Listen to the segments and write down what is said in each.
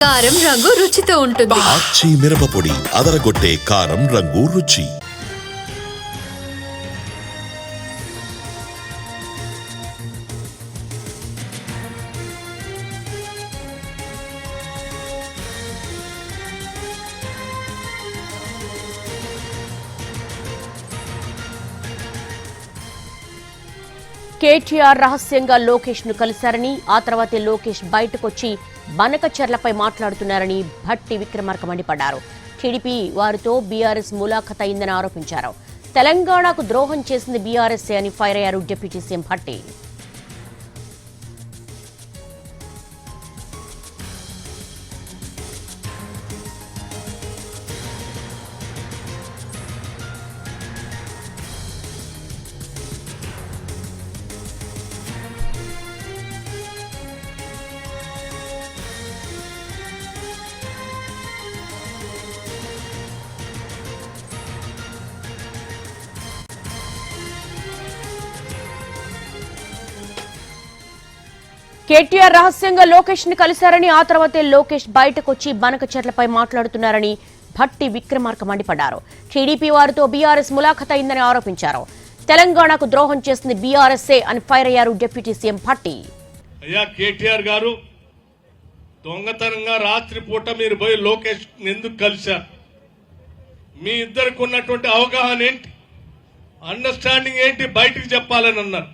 కారం రంగు రుచితో ఉంటుంది. ఆచి మిరపపొడి అదరగొట్టే కారం రంగు రుచి. కేటీఆర్ రహస్యంగా లోకేష్ ను కలిశారని, ఆ తర్వాతే లోకేష్ బయటకొచ్చి బనకచర్లపై మాట్లాడుతున్నారని భట్టి విక్రమార్క మండిపడ్డారు. టీడీపీ వారితో బీఆర్ఎస్ ములాఖత్ అయిందని ఆరోపించారు. తెలంగాణకు ద్రోహం చేసింది బీఆర్ఎస్ఏ అని ఫైర్ అయ్యారు డిప్యూటీ సీఎం భట్టి. కేటీఆర్ రహస్యంగా లోకేష్ ని కలిశారని, ఆ తర్వాతే లోకేష్ బయటకొచ్చి బనకచర్లపై మాట్లాడుతున్నారని భట్టి విక్రమార్క మండిపడ్డారు. టీడీపీ వారితో బీఆర్ఎస్ ములాఖత్ అయిందని ఆరోపించారు. తెలంగాణకు ద్రోహం చేసింది బీఆర్ఎస్ఏ అని ఫైర్ అయ్యారు డిప్యూటీ సీఎం భట్టి. అయ్యా కేటీఆర్ గారు, దొంగతనంగా రాత్రి పూట మీరు పోయి లోకేష్ ఎందుకు కలిశారు? మీ ఇద్దరికి ఉన్నటువంటి అవగాహన ఏంటి, అండర్స్టాండింగ్ ఏంటి బయటికి చెప్పాలని అన్నారు.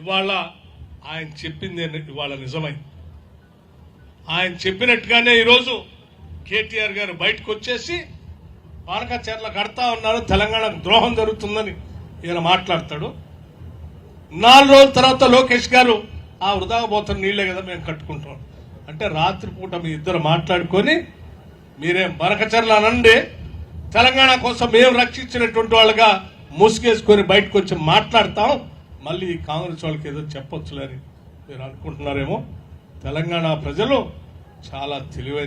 ఇవాళ ఆయన చెప్పింది ఇవాళ నిజమైంది. ఆయన చెప్పినట్టుగానే ఈరోజు కేటీఆర్ గారు బయటకు వచ్చేసి పానకచర్ల కడతా ఉన్నారు, తెలంగాణకు ద్రోహం జరుగుతుందని ఈయన మాట్లాడతాడు. 4 రోజుల తర్వాత లోకేష్ గారు ఆ వృధా పోతున్న నీళ్లే కదా మేము కట్టుకుంటాం అంటే, రాత్రిపూట మీ ఇద్దరు మాట్లాడుకొని మీరేం బనకచర్ల అనండి, తెలంగాణ కోసం మేము రక్షించినటువంటి వాళ్ళగా ముసుగేసుకొని బయటకు వచ్చి మాట్లాడతాం, మళ్ళీ కాంగ్రెస్ వాళ్ళకి ఏదో చెప్పొచ్చులని మీరు అనుకుంటున్నారేమో. తెలంగాణ ప్రజలు చాలా తెలివైన